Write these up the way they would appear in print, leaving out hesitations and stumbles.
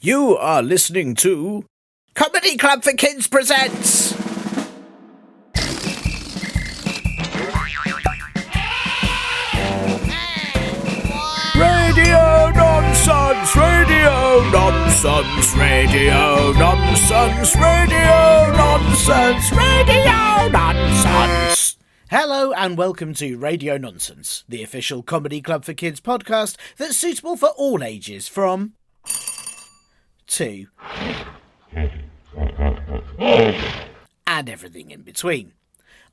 You are listening to Comedy Club for Kids presents Radio Nonsense, Radio Nonsense, Radio Nonsense, Radio Nonsense, Radio Nonsense. Hello and welcome to Radio Nonsense, the official Comedy Club for Kids podcast that's suitable for all ages from 2 and everything in between.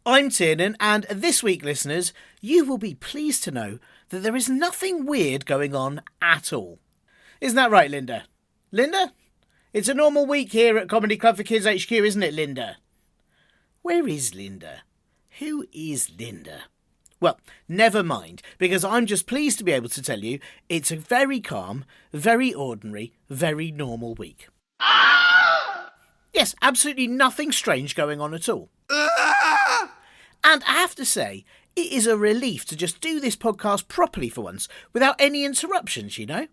I'm Tiernan, and this week, listeners, you will be pleased to know that there is nothing weird going on at all. Isn't that right, Linda? Linda? It's a normal week here at Comedy Club for Kids HQ, isn't it, Linda? Where is Linda? Who is Linda? Well, never mind, because I'm just pleased to be able to tell you it's a very calm, very ordinary, very normal week. Yes, absolutely nothing strange going on at all. And I have to say, it is a relief to just do this podcast properly for once, without any interruptions, you know?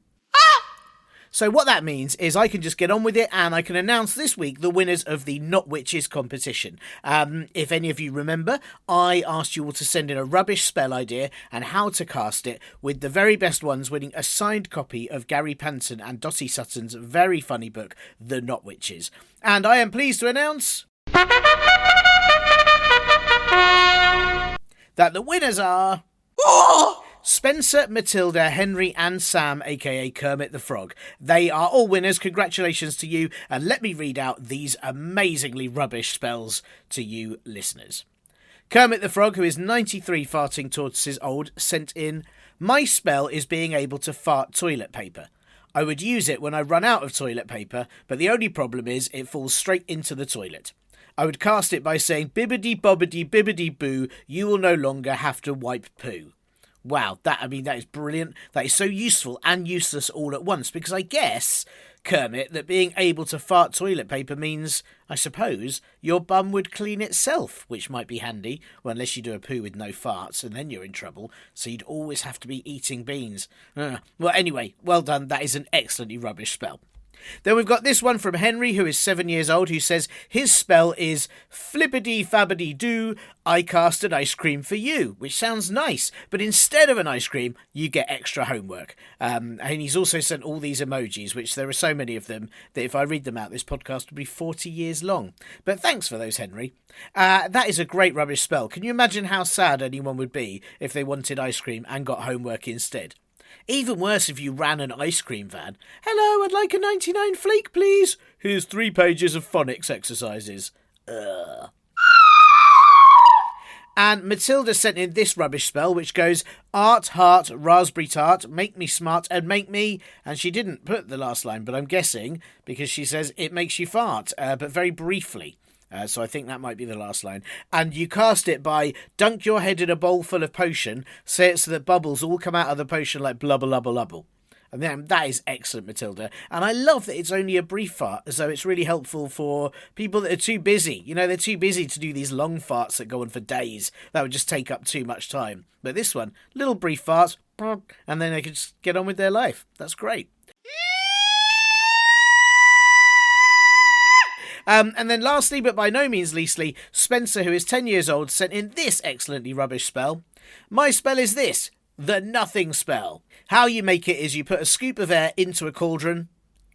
So what that means is I can just get on with it, and I can announce this week the winners of the Not Witches competition. If any of you remember, I asked you all to send in a rubbish spell idea and how to cast it, with the very best ones winning a signed copy of Gary Panton and Dottie Sutton's very funny book, The Not Witches. And I am pleased to announce that the winners are Spencer, Matilda, Henry and Sam, aka Kermit the Frog. They are all winners. Congratulations to you, and let me read out these amazingly rubbish spells to you listeners. Kermit the Frog, who is 93 farting tortoises old, sent in, "My spell is being able to fart toilet paper. I would use it when I run out of toilet paper, but the only problem is it falls straight into the toilet. I would cast it by saying, bibbidi bobbidi bibbidi boo, you will no longer have to wipe poo." Wow, that is brilliant. That is so useful and useless all at once, because I guess, Kermit, that being able to fart toilet paper means, I suppose, your bum would clean itself, which might be handy, well, unless you do a poo with no farts, and then you're in trouble, so you'd always have to be eating beans. Well, anyway, well done, that is an excellently rubbish spell. Then we've got this one from Henry, who is 7 years old, who says his spell is flippity fabbity doo, I cast an ice cream for you, which sounds nice, but instead of an ice cream, you get extra homework. And he's also sent all these emojis, which there are so many of them that if I read them out, this podcast would be 40 years long. But thanks for those, Henry. That is a great rubbish spell. Can you imagine how sad anyone would be if they wanted ice cream and got homework instead? Even worse if you ran an ice cream van. "Hello, I'd like a 99 flake, please. Here's 3 pages of phonics exercises." Ugh. And Matilda sent in this rubbish spell, which goes, art, heart, raspberry tart, make me smart and make me... And she didn't put the last line, but I'm guessing, because she says it makes you fart, but very briefly. So I think that might be the last line. And you cast it by dunk your head in a bowl full of potion, say it so that bubbles all come out of the potion like blubber lubber lubble. And then that is excellent, Matilda. And I love that it's only a brief fart, so it's really helpful for people that are too busy. You know, they're too busy to do these long farts that go on for days. That would just take up too much time. But this one, little brief farts, and then they can just get on with their life. That's great. And then lastly, but by no means leastly, Spencer, who is 10 years old, sent in this excellently rubbish spell. My spell is this, the nothing spell. How you make it is you put a scoop of air into a cauldron.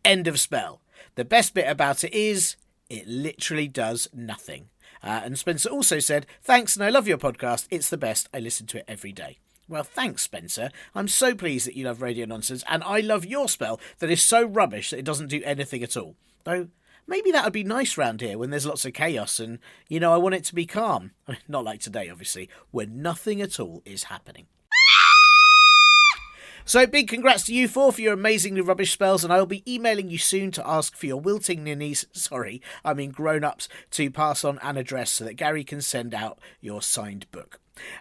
End of spell. The best bit about it is, it literally does nothing. And Spencer also said, thanks and I love your podcast. It's the best. I listen to it every day. Well, thanks, Spencer. I'm so pleased that you love Radio Nonsense, and I love your spell that is so rubbish that it doesn't do anything at all. Though, maybe that would be nice round here when there's lots of chaos and, you know, I want it to be calm. Not like today, obviously, when nothing at all is happening. So big congrats to you four for your amazingly rubbish spells, and I will be emailing you soon to ask for your wilting ninnies, grown-ups, to pass on an address so that Gary can send out your signed book.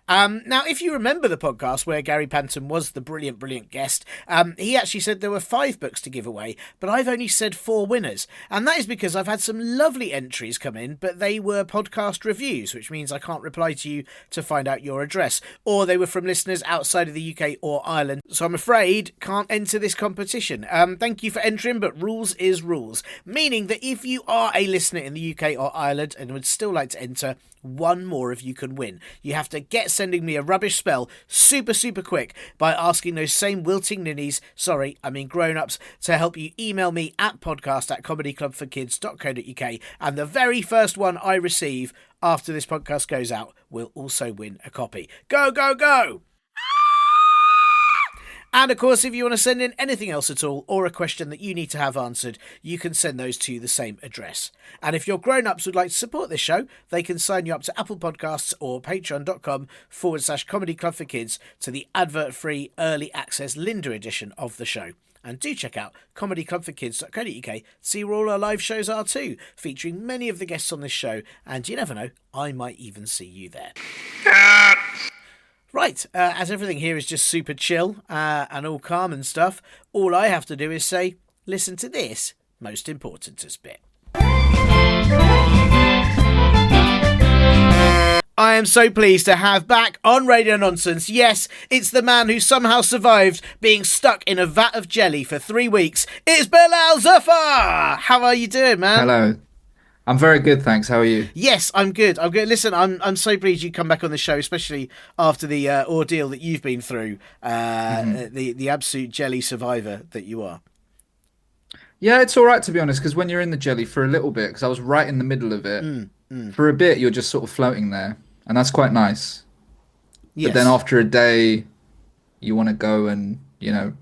Now, if you remember the podcast where Gary Panton was the brilliant, brilliant guest, he actually said there were 5 books to give away, but I've only said 4 winners. And that is because I've had some lovely entries come in, but they were podcast reviews, which means I can't reply to you to find out your address. Or they were from listeners outside of the UK or Ireland. So I'm afraid can't enter this competition. Thank you for entering, but rules is rules. Meaning that if you are a listener in the UK or Ireland and would still like to enter, one more of you can win. You have to get sending me a rubbish spell super quick by asking those same wilting ninnies, sorry, I mean grown-ups, to help you email me at podcast@comedyclubforkids.co.uk, and the very first one I receive after this podcast goes out will also win a copy. Go, go, go! And of course, if you want to send in anything else at all, or a question that you need to have answered, you can send those to the same address. And if your grown-ups would like to support this show, they can sign you up to Apple Podcasts or patreon.com/Comedy Club for Kids to the advert-free early access Linda edition of the show. And do check out comedyclubforkids.co.uk to see where all our live shows are too, featuring many of the guests on this show, and you never know, I might even see you there. Right, as everything here is just super chill and all calm and stuff, all I have to do is say, listen to this most important bit. I am so pleased to have back on Radio Nonsense, yes, it's the man who somehow survived being stuck in a vat of jelly for 3 weeks. It's Bilal Zafar! How are you doing, man? Hello. I'm very good, thanks. How are you? Yes, I'm good. I'm good. Listen, I'm so pleased you come back on the show, especially after the ordeal that you've been through, the absolute jelly survivor that you are. Yeah, it's all right to be honest, because when you're in the jelly for a little bit, because I was right in the middle of it, for a bit you're just sort of floating there, and that's quite nice. Yes. But then after a day, you want to go and,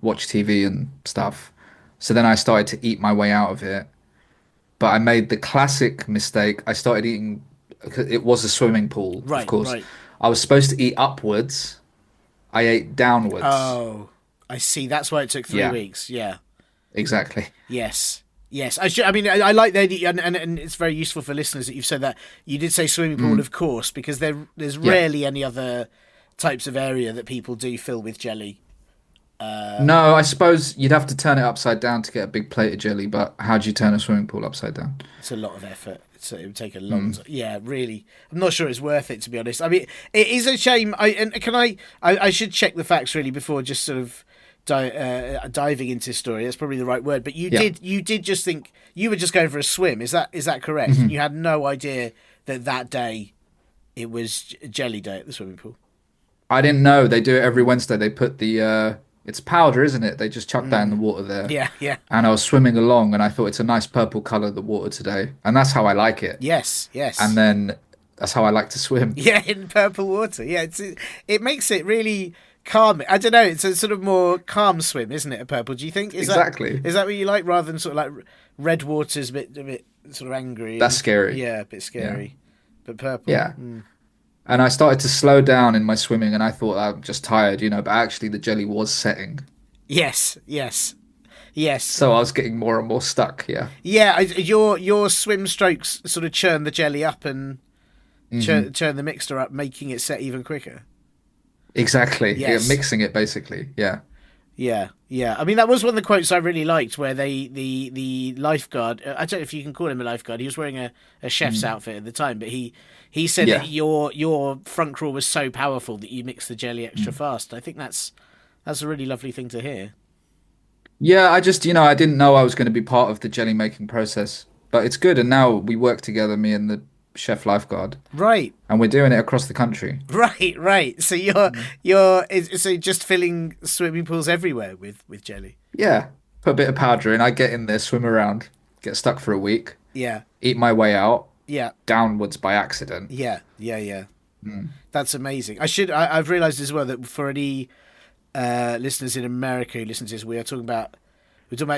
watch TV and stuff. So then I started to eat my way out of it. But I made the classic mistake. I started eating, it was a swimming pool, of course. Right. I was supposed to eat upwards. I ate downwards. Oh, I see. That's why it took 3 weeks. Yeah. Exactly. Yes. I like the idea, and it's very useful for listeners that you've said that. You did say swimming pool, of course, because there's rarely any other types of area that people do fill with jelly. No, I suppose you'd have to turn it upside down to get a big plate of jelly, but how do you turn a swimming pool upside down? It's a lot of effort. So it would take a long time. Yeah, really. I'm not sure it's worth it, to be honest. I mean, it is a shame. I should check the facts really before just sort of diving into this story. That's probably the right word. But you did just think you were just going for a swim. Is that correct? Mm-hmm. You had no idea that day it was jelly day at the swimming pool. I didn't know. They do it every Wednesday. They put the it's powder, isn't it? They just chuck that in the water there. Yeah. And I was swimming along, and I thought it's a nice purple colour, the water today, and that's how I like it. Yes. And then that's how I like to swim. Yeah, in purple water. Yeah, it makes it really calm. I don't know. It's a sort of more calm swim, isn't it? A purple. Do you think? Exactly. Is that what you like, rather than sort of like red water's a bit sort of angry? That's scary. Yeah, a bit scary. Yeah. But purple. Yeah. And I started to slow down in my swimming, and I thought I'm just tired, but actually the jelly was setting. Yes. So I was getting more and more stuck, yeah. Yeah, your swim strokes sort of churn the jelly up and churn the mixture up, making it set even quicker. Exactly. Yes. Yeah, mixing it, basically, yeah. Yeah. I mean, that was one of the quotes I really liked, where the lifeguard, I don't know if you can call him a lifeguard, he was wearing a chef's outfit at the time, but he said that your front crawl was so powerful that you mixed the jelly extra fast. I think that's a really lovely thing to hear. Yeah, I just, I didn't know I was going to be part of the jelly making process, but it's good. And now we work together, me and the chef lifeguard. Right. And we're doing it across the country. Right. So you're just filling swimming pools everywhere with jelly. Yeah. Put a bit of powder in. I get in there, swim around, get stuck for a week. Yeah. Eat my way out. Yeah. Downwards by accident. Yeah. That's amazing. I've realised as well that for any listeners in America who listen to this, we're talking about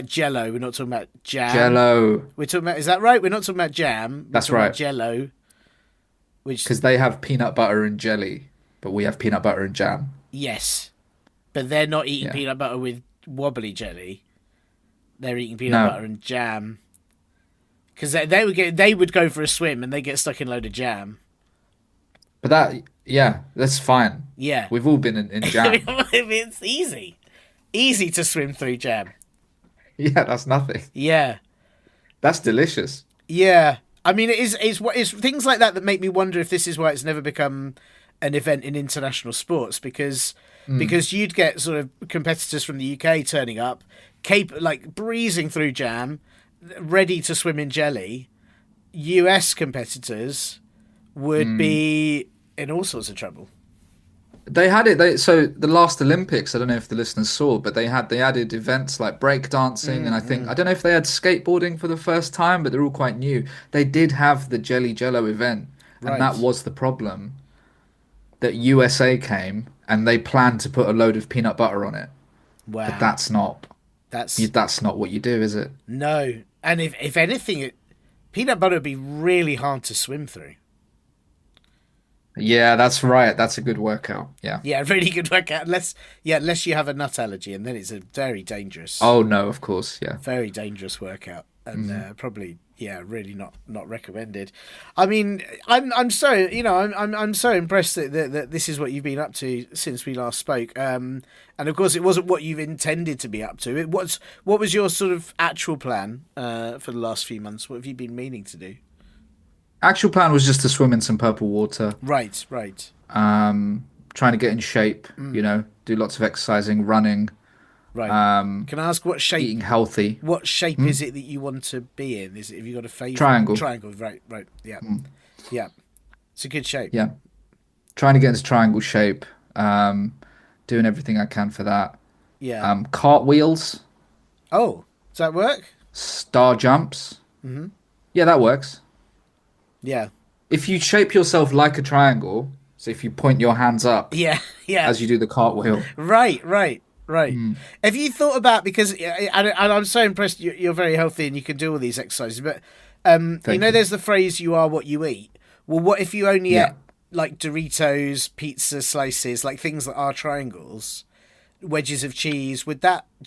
Jello. We're not talking about jam. Jello. We're talking about. Is that right? We're not talking about jam. That's right. About Jello. Because they have peanut butter and jelly, but we have peanut butter and jam. Yes, but they're not eating peanut butter with wobbly jelly. They're eating peanut butter and jam. Because they would go for a swim and they get stuck in a load of jam. But Yeah, that's fine. Yeah. We've all been in jam. It's easy to swim through jam. Yeah, that's nothing. Yeah. That's delicious. Yeah. I mean, it's things like that that make me wonder if this is why it's never become an event in international sports, Mm, because you'd get sort of competitors from the UK turning up, like breezing through jam, ready to swim in jelly. US competitors would mm. be in all sorts of trouble. They had it. So the last Olympics, I don't know if the listeners saw, but they added events like break dancing, and I don't know if they had skateboarding for the first time, but they're all quite new. They did have the Jelly Jello event, and that Right. was the problem. That USA came and they planned to put a load of peanut butter on it, but Wow. That's that's not what you do, is it? no. And if anything, peanut butter would be really hard to swim through. Yeah, that's right. That's a good workout. Yeah. Yeah, really good workout. Unless you have a nut allergy, and then it's a Oh no, of course. Yeah. very dangerous workout, and Mm. probably really not recommended. I mean, I'm so I'm so impressed that this is what you've been up to since we last spoke. And of course, it wasn't what you've intended to be up to. What was your sort of actual plan for the last few months? What have you been meaning to do? Actual plan was just to swim in some purple water. Right, right, Trying to get in shape, do lots of exercising, running, right. Can I ask eating healthy. what shape Hmm? is it that you want to be in? Have you got a favourite Triangle. triangle? Right, right. Yeah, yeah. It's a good shape. Yeah. Trying to get into triangle shape. Um, Doing everything I can for that. Yeah. Cartwheels, Oh, does that work? star jumps. Yeah, that works. Yeah. If you shape yourself like a triangle, so if you point your hands up Yeah, yeah. as you do the cartwheel. Right, right, right. Mm, Have you thought about, because and I'm so impressed you're very healthy and you can do all these exercises, but thank you. there's the phrase "you are what you eat." Well, what if you only ate Yeah. like Doritos, pizza slices, like things that are triangles, wedges of cheese? Do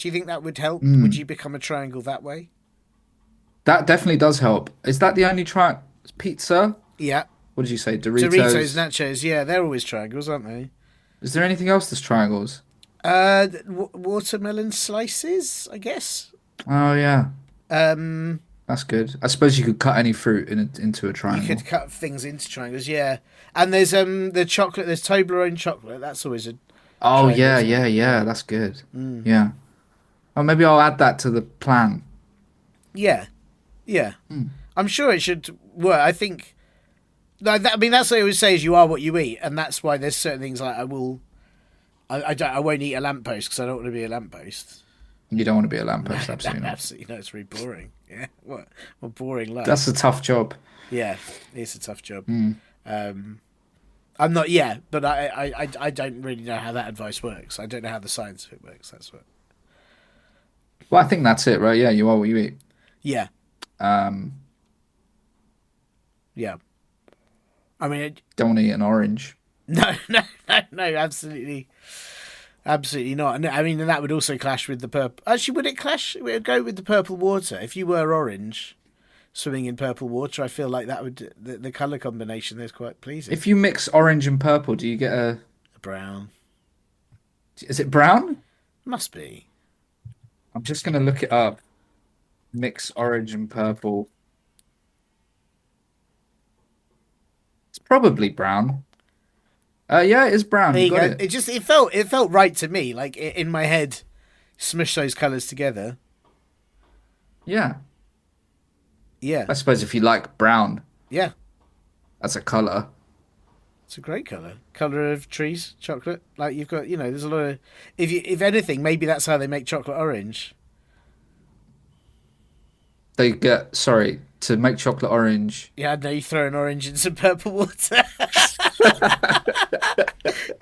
you think that would help? Would you Mm. become a triangle that way? That definitely does help. Is that the only pizza? Yeah. What did you say? Doritos, Doritos? nachos, yeah, they're always triangles, aren't they? Is there anything else that's triangles? Watermelon slices, I guess. Oh yeah, Um, that's good. I suppose you could cut any fruit into a You could triangle. cut things into triangles, yeah. And there's the chocolate. There's Toblerone chocolate. That's always a Oh triangle, yeah, isn't it? yeah, Yeah. yeah. That's good. Yeah. Oh, maybe I'll add that to the plan. Yeah, yeah. Mm. I'm sure it should work. I think. I mean, that's what I always say: is you are what you eat, and that's why there's certain things like I will. I won't eat a lamppost because I don't want to be a lamppost. You don't want to be a No, lamppost, absolutely not. absolutely no. It's really boring. Yeah, what boring That's life. a tough job. Yeah, it's a tough job. Mm. Um, I'm not. Yeah, but I don't really know how that advice works. I don't know how the science of it works. That's what. Well, I think that's it, right? Yeah, you are what you eat. Yeah, Um, yeah. I mean, don't want to eat an orange. no, no, absolutely, absolutely not. And I mean, that would also clash with the purple. Actually, would it clash? It would go with the purple water. If you were orange, swimming in purple water, I feel like that would the color combination there's quite pleasing. If you mix orange and purple, do you get a? Brown Is it brown? must be. I'm just gonna look it up. Mix orange and purple. It's probably brown. Yeah, it is brown. There You you got go. it. It felt right to me. Like in my head, smush those colors together. Yeah. Yeah, I suppose if you like brown yeah. as a color, It's a great color. Color of trees, chocolate. Like you've got, there's a lot of. If anything, maybe that's how they make chocolate orange. they get, sorry, to make chocolate orange. Yeah, I know you throw an orange in some purple water.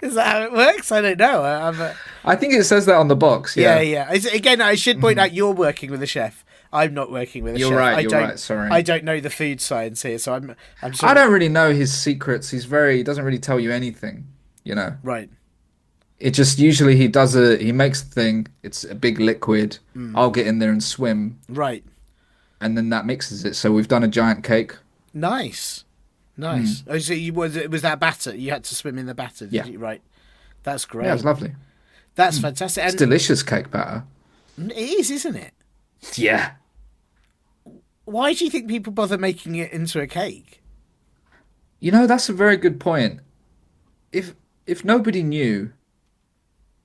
Is that how it works? I don't know. I think it says that on the box. yeah, Yeah. yeah. Again, I should point Mhm. out you're working with a chef. I'm not working with a You're chef. right. I You're don't. right. Sorry. I don't know the food science here, so I'm I sort of don't really know his secrets. He doesn't really tell you anything, you know. right. It just usually he makes the thing, it's a big liquid. I'll get in there and swim, Right. and then that mixes it. So we've done a giant cake. Nice. Nice. Oh, so was that batter? You had to swim in the batter, did Yeah. you? Right. That's Yeah, it great. was lovely. That's fantastic. It's And delicious cake batter. it is, isn't it? Yeah. Why do you think people bother making it into a cake? That's a very good point. If if nobody knew,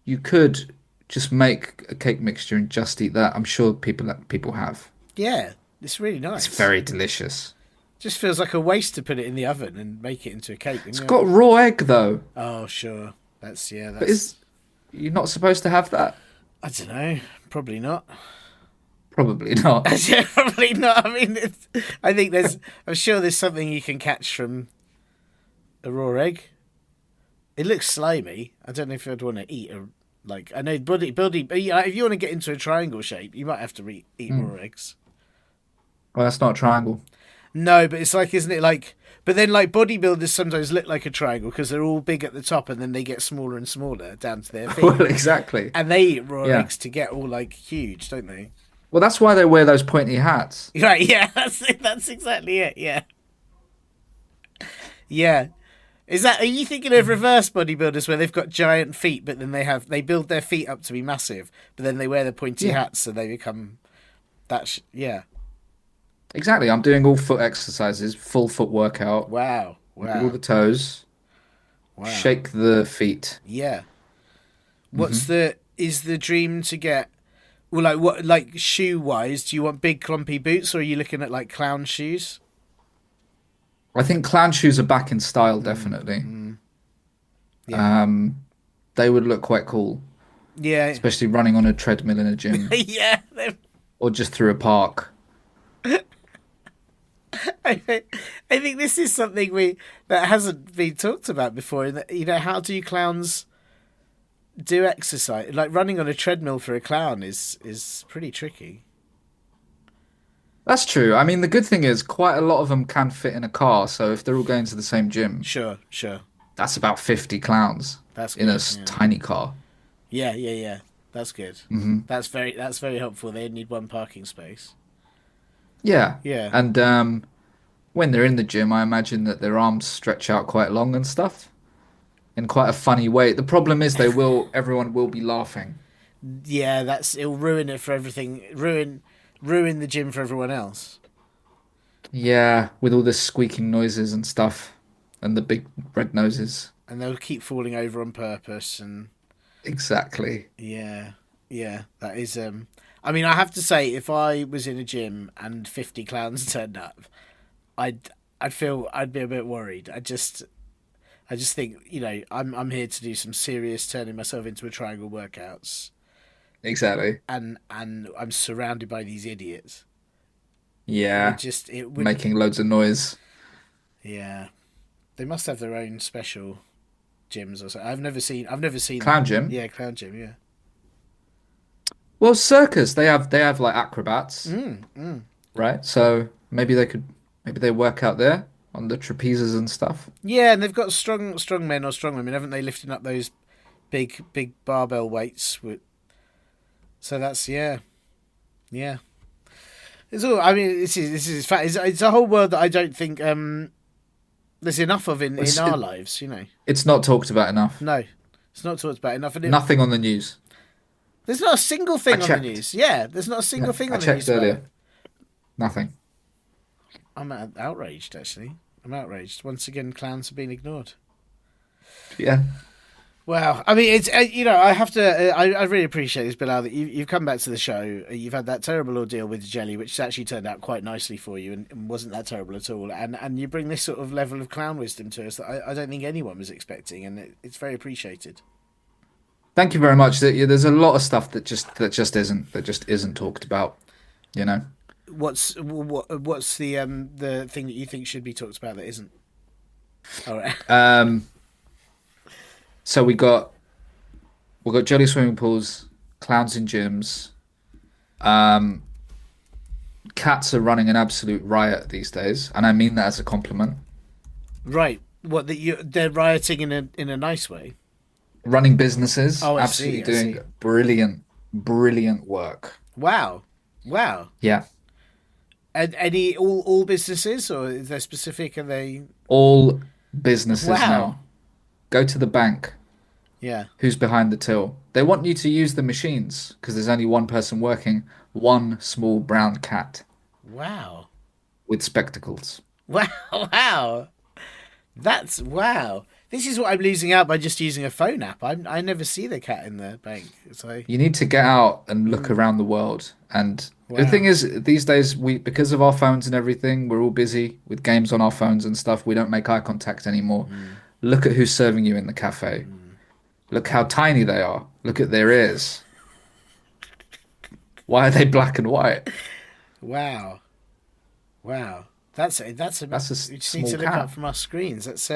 you could just make a cake mixture and just eat that. I'm sure people have. Yeah, it's really It's nice. very delicious. Just feels like a waste to put it in the oven and make it into a cake. It's got raw egg though. Oh, sure. But is you're not supposed to have that? I don't know. Probably not. Probably not. Yeah, probably not. I mean, I think I'm sure there's something you can catch from a raw egg. It looks slimy. I don't know if I'd want to eat a like. I know but yeah, if you want to get into a triangle shape, you might have to eat raw eggs. Well, that's not a triangle. No, but it's like, isn't it like? But then, like bodybuilders sometimes look like a triangle because they're all big at the top and then they get smaller and smaller down to their feet. Well, exactly. And they eat raw Yeah. eggs to get all like huge, don't they? Well, that's why they wear those pointy hats. Right? Yeah, that's exactly it. Yeah, yeah. Are you thinking of reverse bodybuilders where they've got giant feet, but then they build their feet up to be massive, but then they wear the pointy Yeah. hats so they become that? Yeah. Exactly. I'm doing all foot exercises, full foot workout. Wow. Look at all Wow. the toes. Wow. Shake the feet. Yeah. Is the dream to get? Well, like shoe wise, do you want big clumpy boots, or are you looking at like clown shoes? I think clown shoes are back in style, definitely. Yeah. They would look quite cool, Yeah. especially running on a treadmill in a gym Yeah. or just through a park. I think this is something that hasn't been talked about before. And how do clowns do exercise? Like running on a treadmill for a clown is pretty tricky. That's true. I mean, the good thing is quite a lot of them can fit in a car. So if they're all going to the same gym, Sure, sure. that's about 50 clowns That's in a good, yeah. tiny car. Yeah, yeah, yeah. That's good. Mm-hmm. That's very helpful. They need one parking space. Yeah. Yeah. And when they're in the gym, I imagine that their arms stretch out quite long and stuff in quite a funny way. The problem is everyone will be laughing. Yeah, it'll ruin it for everything. Ruin the gym for everyone else. Yeah, with all the squeaking noises and stuff and the big red noses. And they'll keep falling over on purpose and Exactly. yeah. Yeah, that is I mean, I have to say if I was in a gym and 50 clowns turned up, I'd be a bit worried. I just think, I'm here to do some serious turning myself into a triangle workouts. Exactly. And I'm surrounded by these idiots. Yeah. It would Making loads of noise. Yeah. They must have their own special gyms or something. I've never seen Clown gym? Yeah, clown gym, yeah. Well, circus, they have like acrobats, right? So maybe they work out there on the trapezes and stuff. Yeah, and they've got strong men or strong women, haven't they, lifting up those big barbell weights so that's yeah. It's all. I mean, this is fact. It's a whole world that I don't think there's enough of in our lives. It's not talked about enough. No, it's not talked about enough. Nothing on the news. There's not a single thing I on checked. the news. Yeah, there's not a single thing I on the checked news. About earlier. it. Nothing. I'm outraged. Actually, I'm outraged. Once again, clowns have been ignored. Yeah. Wow. I mean, it's I have to. I really appreciate this, Bilal, that you've come back to the show. You've had that terrible ordeal with jelly, which actually turned out quite nicely for you, and wasn't that terrible at all. And you bring this sort of level of clown wisdom to us that I don't think anyone was expecting, and it's very appreciated. Thank you very much. There's a lot of stuff that just isn't talked about. What's the thing that you think should be talked about that isn't? All right. So we've got jelly swimming pools, clowns in gyms. Cats are running an absolute riot these days, and I mean that as a compliment. Right. What they're rioting in a nice way. Running businesses, Oh, I absolutely see, I doing see. brilliant work. Wow. Yeah. And any all businesses, or is there specific? Are they All businesses Wow. now. Go to the bank. Yeah. Who's behind the till? They want you to use the machines because there's only one person working. One small brown cat Wow. with spectacles. Wow. Wow. That's wow. This is what I'm losing out by just using a phone app. I never see the cat in the bank. So You need to get out and look around the world. And the thing wow. is, these days we because of our phones and everything, we're all busy with games on our phones and stuff. We don't make eye contact anymore. Mm, Look at who's serving you in the cafe. mm. Look how tiny they are. Look at their ears. Why are they black and white? Wow. Wow. That's a That's a we just need small to look up cat. from our screens. That's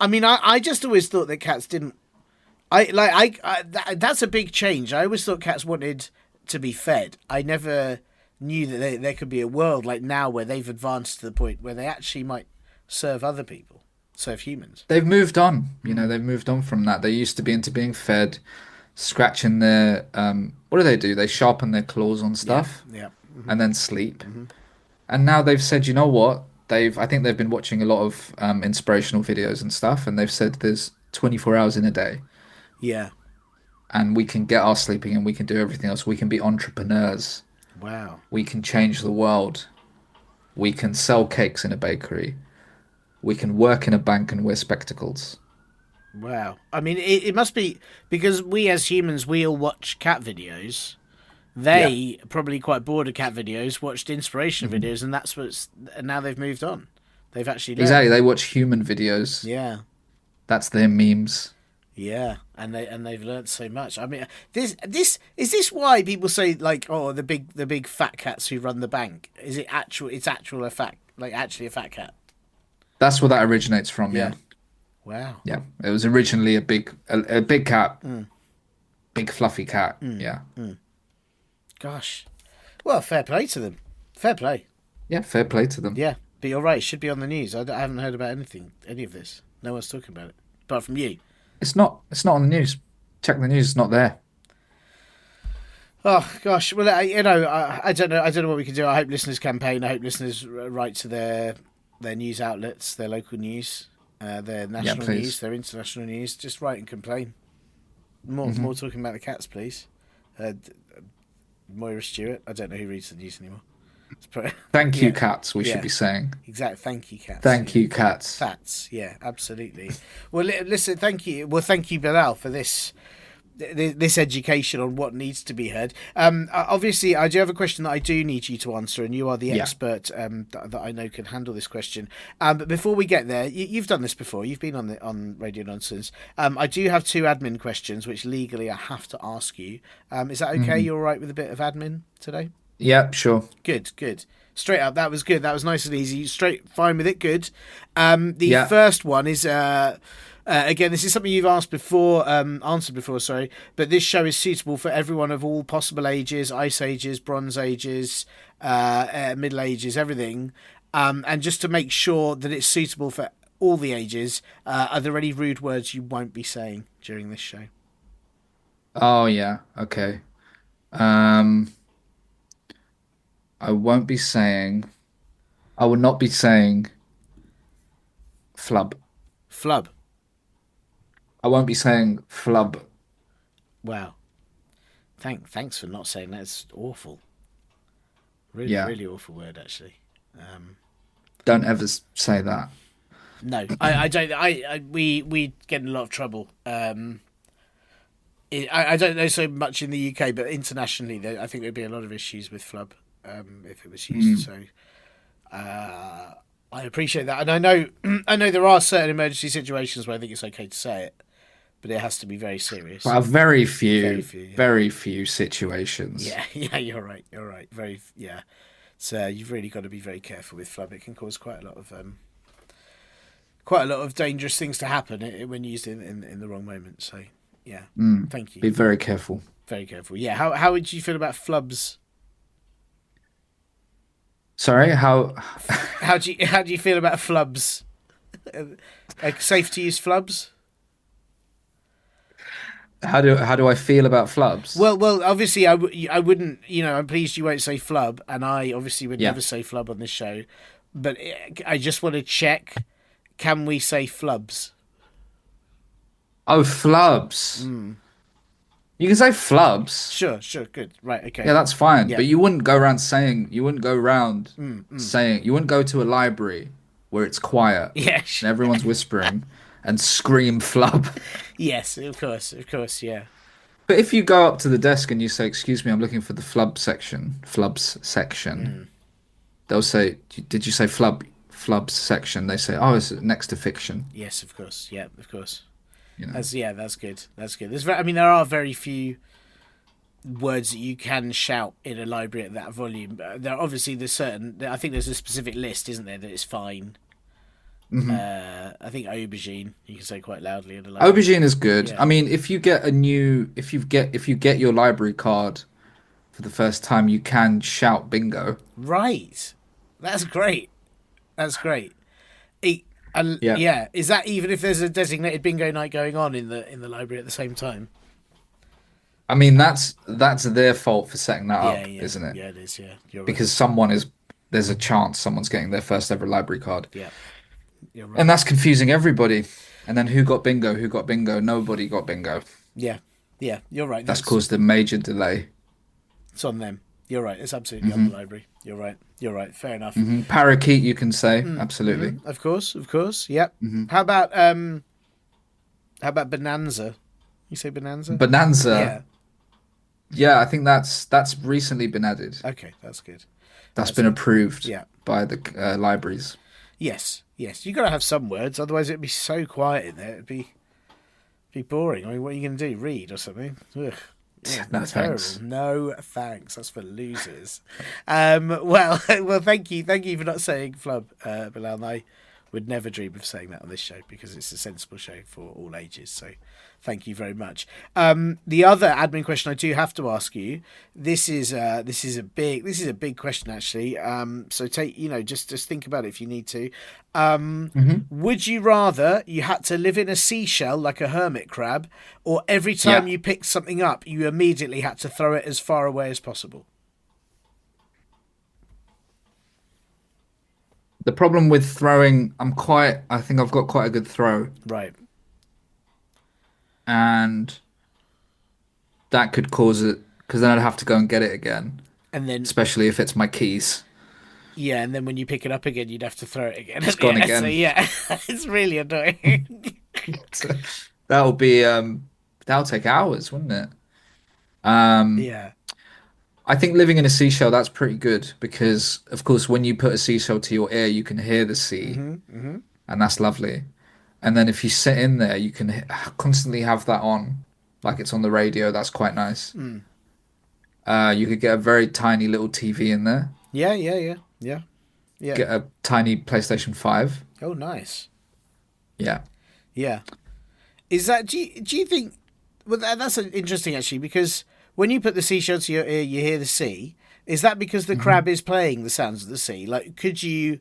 I mean I just always thought that cats didn't that's a big change. I always thought cats wanted to be fed. I never knew that there could be a world like now where they've advanced to the point where they actually might serve other people, serve humans. They've moved on. Mm. They've moved on from that. They used to be into being fed, scratching their what do? They sharpen their claws on Yeah, stuff yeah. and then sleep. Hmm. And now they've said, you know what? I think they've been watching a lot of inspirational videos and stuff, and they've said there's 24 hours in a day, Yeah. and we can get our sleeping and we can do everything else. We can be entrepreneurs. Wow. We can change the world. We can sell cakes in a bakery. We can work in a bank and wear spectacles. Wow. I mean, it must be because we as humans, we all watch cat videos. Yeah. They probably quite bored of cat videos, watched inspirational Mhm. videos, and and now they've moved on. They've actually learned. Exactly. They watch human videos. Yeah. That's their memes. Yeah, and they've learned so much. I mean, this is this why people say like, oh, the big fat cats who run the bank. Is it actual? It's actual a fat like actually a fat cat. That's where that originates from. Yeah. Yeah. Wow. Yeah. It was originally a big cat, Mm, big fluffy cat. mm, Yeah. mm. Gosh. Well, fair play to them. Fair play. Yeah. Fair play to them. Yeah, but you're right. It should be on the news. I haven't heard about any of this. No one's talking about it apart from you. It's not. It's not on the news. Check the news. It's not there. Oh gosh. Well, I don't know. I don't know what we can do. I hope listeners campaign. I hope listeners write to their news outlets, their local news, their Yeah. national news, Please. their international news. Just write and complain. More Hmm. talking about the cats, please. Moira Stewart. I don't know who reads the news anymore. It's probably, Thank you, yeah, cats. We should yeah, be saying. exactly. Thank you, cats. Thank Yeah. you, cats. Fats, yeah, absolutely. Well, listen, thank you. Well, thank you, Bilal, for this education on what needs to be heard. Obviously, I do have a question that I do need you to answer, and you are the Yeah. expert that I know can handle this question. But before we get there, you've done this before. You've been on Radio Nonsense. I do have two admin questions, which legally I have to ask you. Is that okay? Hmm. You're all right with a bit of admin today? Yeah. Sure. Good, good. Straight up, that was good. That was nice and easy. Straight, fine with it. Good. The Yeah. first one is again. This is something you've asked before, answered before. Sorry, but this show is suitable for everyone of all possible ages: ice ages, bronze ages, middle ages, everything. And just to make sure that it's suitable for all the ages, are there any rude words you won't be saying during this show? Oh yeah. Okay. Um. I won't be saying. I will not be saying flub. Flub. I won't be saying flub. Wow. Thanks for not saying that. It's awful. Really, Yeah. really awful word, actually. Don't ever say that. No, I don't. We get in a lot of trouble. I don't know so much in the UK, but internationally, I think there'd be a lot of issues with flub if it was used. So I appreciate that, and I know I know there are certain emergency situations where I think it's okay to say it, but it has to be very serious. Well, Very few, yeah. very few situations. Yeah, yeah, you're right. You're right. Very, yeah. So you've really got to be very careful with flub. It can cause quite a lot of dangerous things to happen when used in the wrong moment. So yeah, thank you. Be very careful. Very careful. Yeah. How would you feel about flubs? Sorry, how? How do you feel about flubs? Safe to use flubs? How do I feel about flubs? Well, obviously I wouldn't. I'm pleased you won't say flub, and I obviously would Yeah. never say flub on this show. But I just want to check Can we say flubs? Oh, flubs. You can say flubs. Sure, good. Right, Yeah, okay. that's fine. Yeah. But you wouldn't go around saying, you wouldn't go to a library where it's quiet Yeah. and everyone's whispering and scream flub. Yes, of course, yeah. But if you go up to the desk and you say, "Excuse me, I'm looking for the flubs section," they'll say, "Did you say flubs section?" They say, "Oh, it's next to fiction." Yes, of course. Yeah, of course. You know. That's good. That's good. I mean, there are very few words that you can shout in a library at that volume. There obviously there's certain. I think there's a specific list, isn't there, that it's fine. I think aubergine you can say quite loudly in a library. Aubergine is good. Yeah. I mean, if you get your library card for the first time, you can shout bingo. Right. That's great. That's great. Yeah. Yeah. Is that even if there's a designated bingo night going on in the library at the same time? I mean, that's their fault for setting that Yeah, up, yeah, isn't it? yeah. It is. Yeah, you're right. Because there's a chance someone's getting their first ever library card. Yeah, you're right. And that's confusing everybody. And then who got bingo? Who got bingo? Nobody got bingo. Yeah, yeah. You're right. That's caused a major delay. It's on them. You're right. It's absolutely on the library. You're right. You're right. Fair enough. Parakeet, you can say. Absolutely. Of course. Of course. Yep. How about bonanza? You say bonanza? Bonanza. Yeah. Yeah, I think that's recently been added. Okay, that's good. That's been approved Yeah. by the libraries. Yes. Yes. You got to have some words, otherwise it'd be so quiet in there. It'd be boring. I mean, what are you going to do? Read or something? Ugh. Yeah, No terrible. thanks. No thanks. That's for losers. Well, thank you for not saying flub, Bilal. I would never dream of saying that on this show because it's a sensible show for all ages. So, thank you very much. The other admin question I do have to ask you. This is a big question actually. So just think about it if you need to. Would you rather you had to live in a seashell like a hermit crab, or every time you picked something up, you immediately had to throw it as far away as possible? The problem with throwing, I think I've got quite a good throw, Right. and that could cause it because then I'd have to go and get it again, And then especially if it's my keys. yeah, and then when you pick it up again, you'd have to throw it again. It's gone again. So yeah, it's really annoying. That'll be that'll take hours, wouldn't it? Yeah. I think living in a seashell, that's pretty good because, of course, when you put a seashell to your ear, you can hear the sea, and that's lovely. And then if you sit in there, you can constantly have that on, like it's on the radio. That's quite nice. You could get a very tiny little TV in there, Yeah. get a tiny PlayStation 5. Oh, nice. Yeah. Yeah. Is that do you think? Well, that's interesting actually because when you put the seashell to your ear, you hear the sea. Is that because the crab is playing the sounds of the sea? Like, could you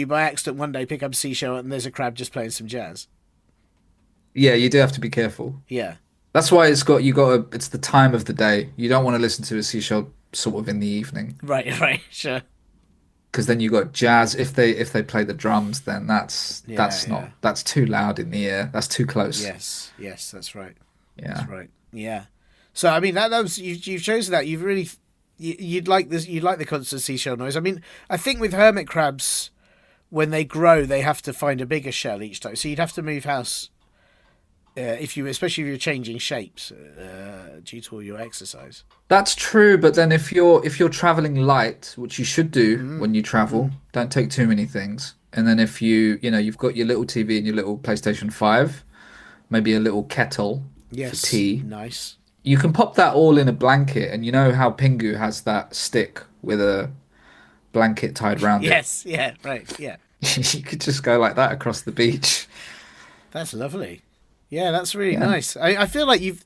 by accident one day pick up a seashell and there's a crab just playing some jazz? Yeah, you do have to be careful. Yeah. That's why it's the time of the day. You don't want to listen to a seashell sort of in the evening. Right, sure. Because then you got jazz. If they play the drums, then that's Yeah. that's too loud in the ear. That's too close. Yes, that's right. Yeah. That's right. Yeah. So I mean that was you've chosen that. You've really you'd like this. You'd like the constant seashell noise. I mean, I think with hermit crabs, when they grow, they have to find a bigger shell each time. So you'd have to move house especially if you're changing shapes due to all your exercise. That's true, but then if you're traveling light, which you should do when you travel, don't take too many things. And then if you've got your little TV and your little PlayStation 5, maybe a little kettle for tea. Nice. You can pop that all in a blanket, and you know how Pingu has that stick with a blanket tied round it. Yes, yeah, right, yeah. You could just go like that across the beach. That's lovely. Yeah, that's really nice. I feel like you've.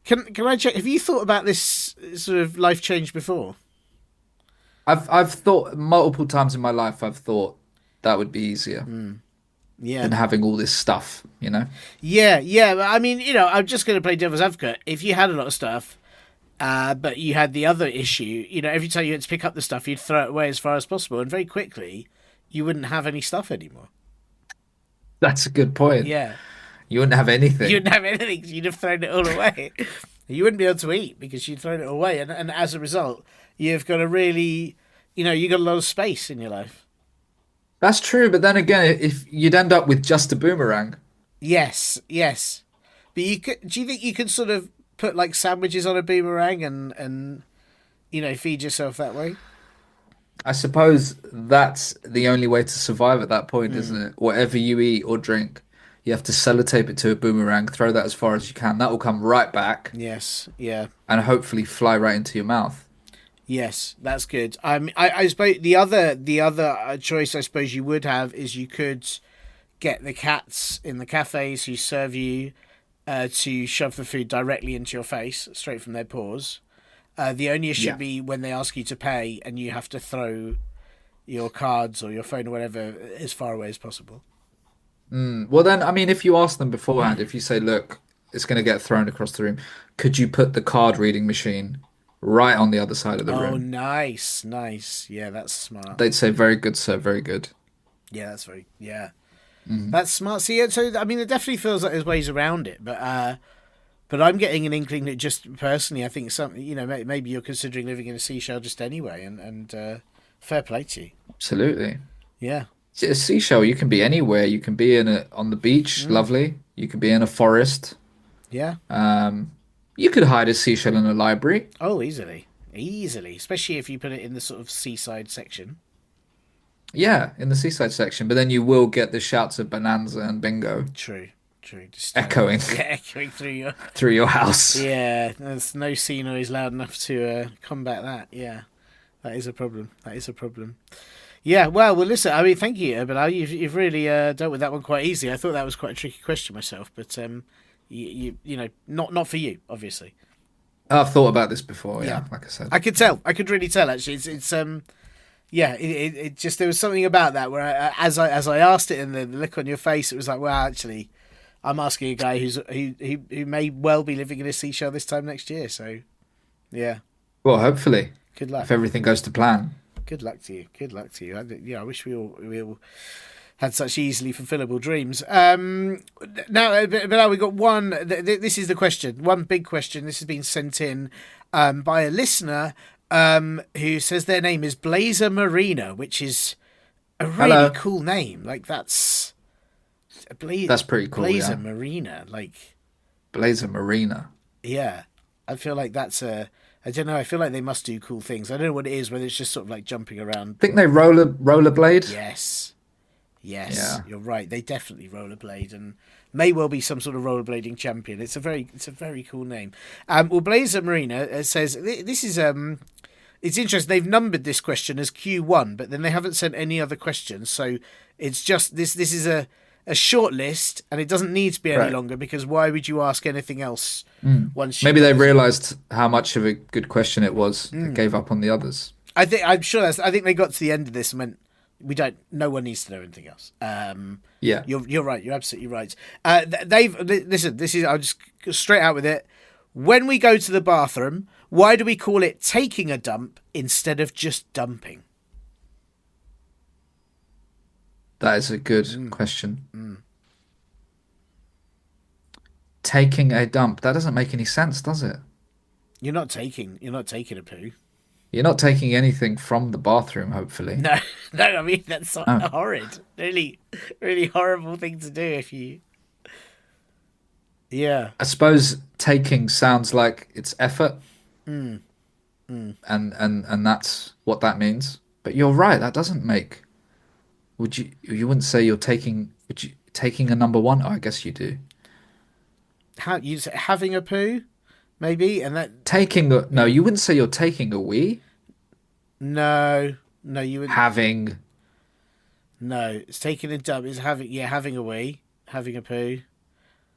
Can I check? Have you thought about this sort of life change before? I've thought multiple times in my life. I've thought that would be easier Yeah. than having all this stuff. Yeah. But I mean, I'm just going to play devil's advocate. If you had a lot of stuff, but you had the other issue, every time you had to pick up the stuff, you'd throw it away as far as possible, and very quickly, you wouldn't have any stuff anymore. That's a good point. Yeah. You wouldn't have You anything. wouldn't have anything. You'd have thrown it all away. You wouldn't be able to eat because you'd thrown it away. And as a result, you've got a really, you got a lot of space in your life. That's true, but then again, if you'd end up with just a boomerang, Yes, yes. But do you think you could sort of put like sandwiches on a boomerang and feed yourself that way? I suppose that's the only way to survive at that point, Mm. isn't it? Whatever you eat or drink, you have to sellotape it to a boomerang, throw that as far as you can. That will come right back Yes, yeah. and hopefully fly right into your mouth. Yes, that's good. I suppose the other choice I suppose you would have is you could get the cats in the cafes who serve you to shove the food directly into your face, straight from their paws. The only issue Yeah. would be when they ask you to pay and you have to throw your cards or your phone or whatever as far away as possible. Well, then, I mean, if you ask them beforehand, if you say, look, it's going to get thrown across the room, could you put the card reading machine right on the other side of the Oh, room? nice, nice. Yeah, that's smart. They'd say, very good, sir, very good. Yeah, that's very yeah. Mhm. That's smart. See, so I mean, it definitely feels like there's ways around it, but I'm getting an inkling that just personally, I think something maybe you're considering living in a seashell just anyway, and fair play to you. Absolutely. Yeah. A seashell, you can be anywhere. You can be on the beach, Mm. lovely. You can be in a forest. Yeah. Um, you could hide a seashell in a library. Oh, easily, easily, especially if you put it in the sort of seaside section. Yeah, in the seaside section. But then you will get the shouts of Bonanza and Bingo True, true. Just echoing yeah, echoing through your through your house. yeah. There's no sea noise loud enough to combat that. Yeah, that is a problem. That is a problem. Yeah, well, listen. I mean, thank you, but you've really dealt with that one quite easily. I thought that was quite a tricky question myself, but not for you, obviously. I've thought about this before, Yeah, yeah, like I said. I could tell. I could really tell. Actually, it's yeah. It just there was something about that where as I asked it, and the look on your face, it was like, well, actually, I'm asking a guy who may well be living in a seashell this time next year. So yeah, Well, hopefully, good luck. if everything goes to plan. Good luck to you. Good luck to you. I wish we all had such easily fulfillable dreams. But now we got one. This is the question. One big question. This has been sent in by a listener who says their name is Blazer Marina, which is a really Hello. cool name. Like that's That's pretty cool, Blazer yeah. Marina. Like Blazer Marina. yeah, I feel like that's a. I don't know. I feel like they must do cool things. I don't know what it is. Whether it's just sort of like jumping around. Think they rollerblade? Yes. Yes, Yeah. you're right. They definitely rollerblade and may well be some sort of rollerblading champion. It's a very cool name. Well, Blazer Marina says this is it's interesting. They've numbered this question as Q1, but then they haven't sent any other questions. So it's just this. This is a short list, and it doesn't need to be any Right. longer because why would you ask anything else once you? Maybe they realized how much of a good question it was. They gave up on the others. I'm sure that's. I think they got to the end of this and went. We don't. No one needs to know anything else. Yeah. You're right. You're absolutely right. Listen. This is. I'll just go straight out with it. When we go to the bathroom, why do we call it taking a dump instead of just dumping? That is a good question. Taking a dump. That doesn't make any sense, does it? You're not taking. You're not taking a poo. You're not taking anything from the bathroom, hopefully. No, no. I mean that's Oh. horrid. Really, really horrible thing to do if you. Yeah. I suppose taking sounds like it's effort, and that's what that means. But you're right, that doesn't make. You wouldn't say you're taking would you taking a number one? Oh, I guess you do. How you say having a poo, maybe, and that Taking a no, you wouldn't say you're taking a wee. no, no, you would Having no. It's taking a dump. It's having a wee, having a poo.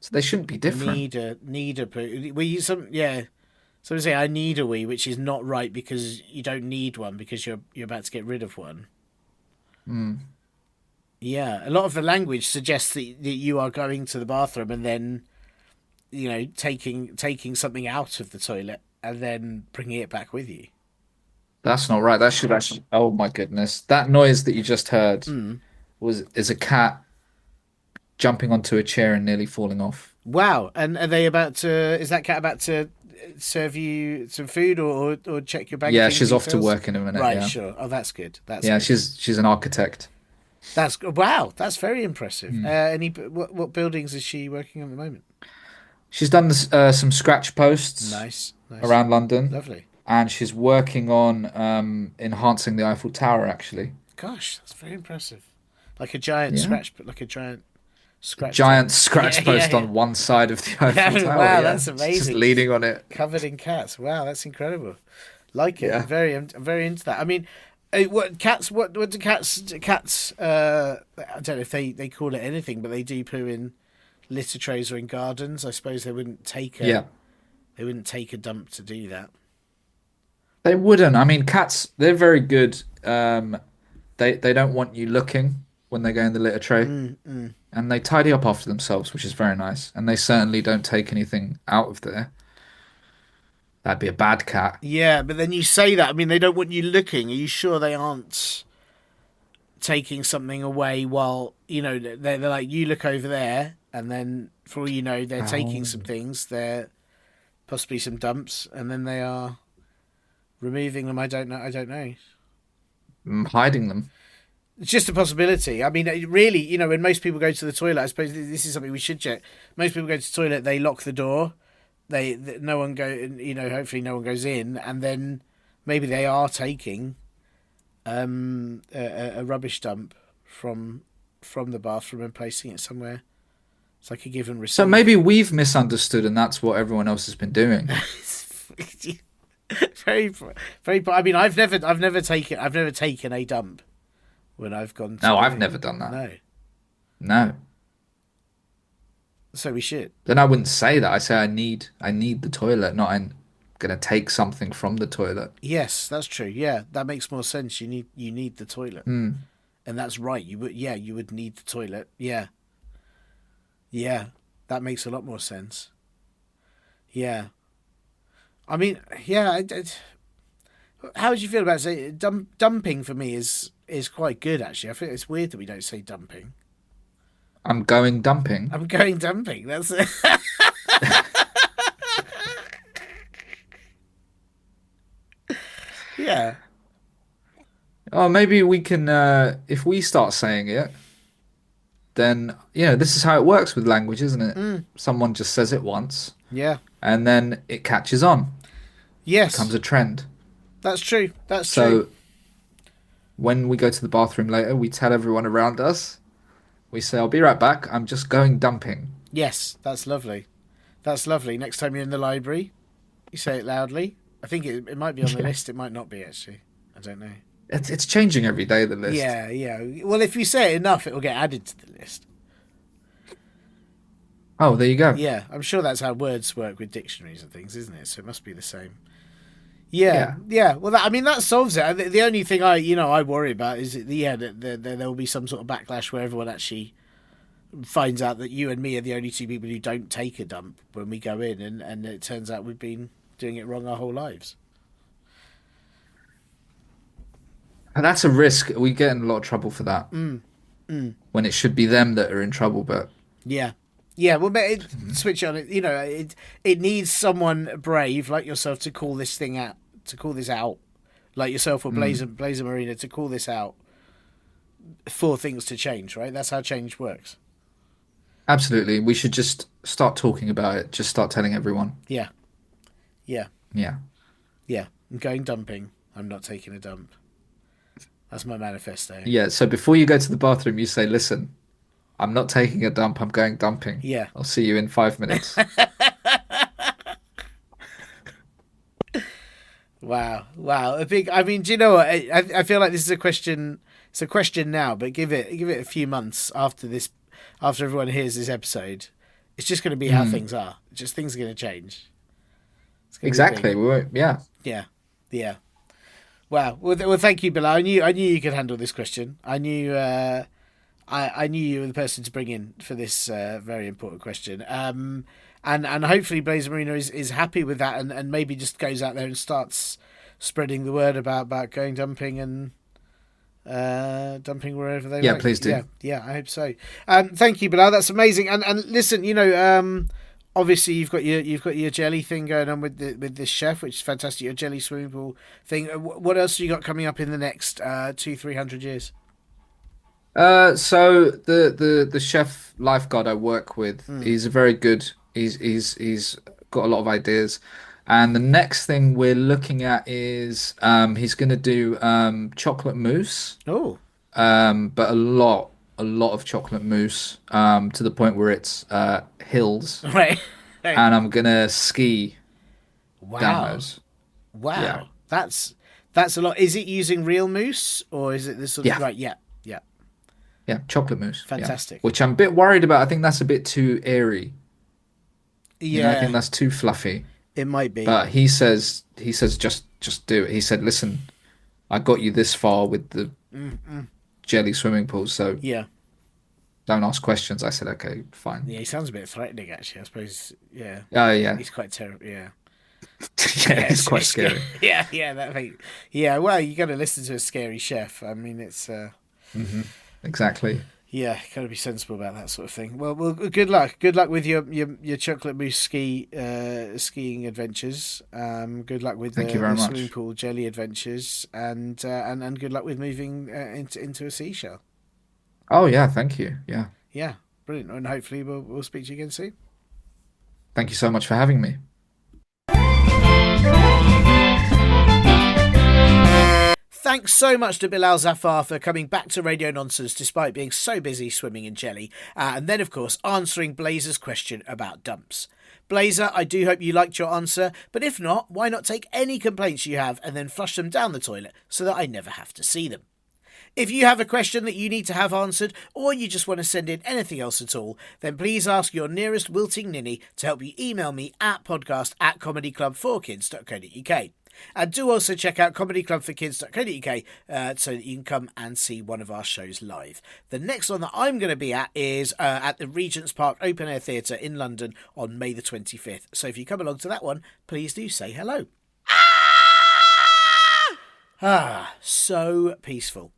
so they shouldn't be different. Need a poo. Some say I need a wee, which is not right because you don't need one because you're about to get rid of one. Yeah, a lot of the language suggests that you are going to the bathroom and then taking something out of the toilet and then bringing it back with you. That's not right. That should actually. Oh my goodness, that noise that you just heard is a cat jumping onto a chair and nearly falling off. Wow. And are they about to? Is that cat about to serve you some food or check your Yeah, banking she's off to details? work in a minute. Right. Yeah, Sure. Oh, that's good. That's yeah, good. she's an architect. That's wow. That's very impressive. Mm. What buildings is she working on at the moment? She's done some scratch posts Nice. Nice. around London, Lovely. and she's working on enhancing the Eiffel Tower. Actually, Gosh, that's very impressive. Like a giant yeah, scratch, like a giant scratch giant table. scratch Yeah, post yeah. on one side of the Eiffel Tower. Wow, Yeah, that's she's just amazing. leaning on it. Covered in cats. Wow, that's incredible. Like it. Yeah. I'm very into that. I mean, what cats? What do cats? I don't know if they call it anything, but they do poo in litter trays or in gardens. I suppose Yeah. they wouldn't take a dump to do that. They wouldn't. I mean, cats, they're very good. They don't want you looking when they go in the litter tray, Mm, mm. and they tidy up after themselves, which is very nice. And they certainly don't take anything out of there. That'd be a bad cat. Yeah, but then you say that. I mean, they don't want you looking. Are you sure they aren't taking something away while they're like you look over there, and then for all you know, they're taking Oh. some things. They're possibly some dumps, and then they are removing them. I don't know. I don't know. Hiding them. It's just a possibility. I mean, really, when most people go to the toilet, I suppose this is something we should check. Most people go to the toilet, they lock the door. No one go. Hopefully, no one goes in, and then maybe they are taking a rubbish dump from the bathroom and placing it somewhere. It's like a give and So receive. maybe we've misunderstood, and that's what everyone else has been doing. very, very. I mean, I've never taken a dump when I've gone to. No, I've never done that. No, No. so we should. Then I wouldn't say that. I say I need the toilet, not I'm gonna take something from the toilet. Yes, that's true. Yeah, that makes more sense. You need the toilet, Hmm. and that's right. You would need the toilet. Yeah, yeah, that makes a lot more sense. Yeah, I mean, yeah. How would you feel about say dumping? For me is quite good actually. I think it's weird that we don't say dumping. I'm going dumping. I'm going dumping. That's yeah. Oh, maybe we can if we start saying it, then this is how it works with language, isn't it? Mm. Someone just says it once, Yeah. and then it catches on, Yes. becomes a trend. That's true. That's true. So when we go to the bathroom later, we tell everyone around us. We say, "I'll be right back. I'm just going dumping." Yes, that's lovely. That's lovely. Next time you're in the library, you say it loudly. I think it might be on the Yeah. list. It might not be actually. I don't know. It's changing every day, the list. Yeah, yeah. Well, if you say it enough, it will get added to the list. Oh, there you go. Yeah, I'm sure that's how words work with dictionaries and things, isn't it? So it must be the same. Yeah, Yeah. yeah. Well, I mean, that solves it. The only thing I worry about is that there will be some sort of backlash where everyone actually finds out that you and me are the only two people who don't take a dump when we go in, and it turns out we've been doing it wrong our whole lives. And that's a risk. We get in a lot of trouble for that when it should be them that are in trouble. But Yeah, yeah. Well, switch on it. It needs someone brave like yourself to call this thing out, to call this out, like yourself or Blazer Marina to call this out for things to change. Right? That's how change works. absolutely, we should just start talking about it. Just start telling everyone. Yeah, yeah, Yeah. yeah. I'm going dumping. I'm not taking a dump. That's my manifesto. Yeah. So before you go to the bathroom, you say, "Listen, I'm not taking a dump. I'm going dumping. Yeah. I'll see you in 5 minutes." Wow, wow. A big. I mean, do you know what? I feel like this is a question. It's a question now, but give it a few months after this, after everyone hears this episode, it's just going to be how things are. Just things are going to change. It's gonna be Exactly. big. Yeah. Yeah, yeah. Wow. Well, thank you, Bilal. I knew you could handle this question. I knew. I knew you were the person to bring in for this very important question. And hopefully Blazer Marina is happy with that, and maybe just goes out there and starts spreading the word about going dumping and dumping wherever they Yeah, like. please do. Yeah, I hope so. Thank you, Bilal. That's amazing. And listen, obviously you've got your jelly thing going on with this chef, which is fantastic. Your jelly swimming pool thing. What else have you got coming up in the next 200-300 years? So the chef lifeguard I work with, he's a very good. He's got a lot of ideas, and the next thing we're looking at is he's going to do chocolate mousse. Oh, But a lot of chocolate mousse to the point where it's hills, right. and I'm gonna ski down Wow. those. Wow. Yeah, That's a lot. Is it using real mousse or is it this sort of yeah, right? Yeah. Yeah. yeah, chocolate mousse. Yeah, Fantastic. which I'm a bit worried about. I think that's a bit too airy. I think Yeah, that's too fluffy. it might be. But he says just do it. He said, listen, I got you this far with the jelly swimming pool, so Yeah. don't ask questions. I said, okay, fine. Yeah, he sounds a bit threatening actually. I suppose yeah. Oh yeah, He's quite terrible. Yeah. yeah, it's quite scary. Yeah, well, you got to listen to a scary chef. I mean, it's Exactly. yeah, got to be sensible about that sort of thing. Well, good luck. Good luck with your chocolate mousse skiing adventures. Good luck with Thank you very the much. swimming pool jelly adventures, and good luck with moving into a seashell. Oh yeah, thank you. Yeah. Yeah, brilliant. And hopefully we'll speak to you again soon. Thank you so much for having me. Thanks so much to Bilal Zafar for coming back to Radio Nonsense despite being so busy swimming in jelly, and then of course answering Blazer's question about dumps. Blazer, I do hope you liked your answer, but if not, why not take any complaints you have and then flush them down the toilet so that I never have to see them. If you have a question that you need to have answered, or you just want to send in anything else at all, then please ask your nearest wilting ninny to help you email me at podcast@comedyclubforkids.co.uk. And do also check out comedyclubforkids.co.uk so that you can come and see one of our shows live. The next one that I'm going to be at is at the Regent's Park Open Air Theatre in London on May the 25th. So if you come along to that one, please do say hello. So peaceful.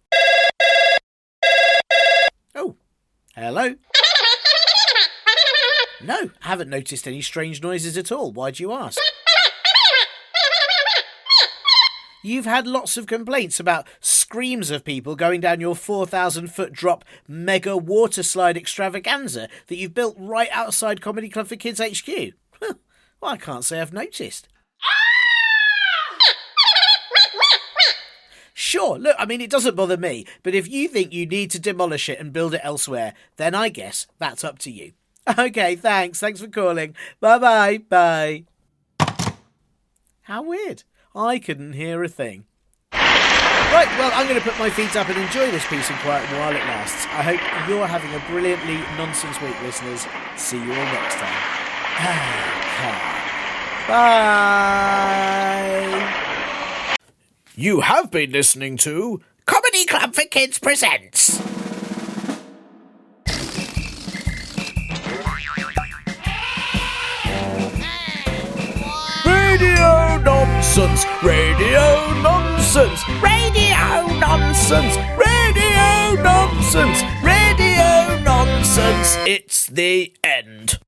Oh, hello. No, I haven't noticed any strange noises at all. Why'd you ask? You've had lots of complaints about screams of people going down your 4,000-foot drop mega water slide extravaganza that you've built right outside Comedy Club for Kids HQ. Well, I can't say I've noticed. Sure, look, I mean, it doesn't bother me, but if you think you need to demolish it and build it elsewhere, then I guess that's up to you. Okay, thanks. Thanks for calling. Bye-bye. Bye. How weird. I couldn't hear a thing. Right, well, I'm going to put my feet up and enjoy this peace and quiet while it lasts. I hope you're having a brilliantly nonsense week, listeners. See you all next time. Bye. You have been listening to Comedy Club for Kids Presents. Radio nonsense, radio nonsense, radio nonsense, radio nonsense, radio nonsense. It's the end.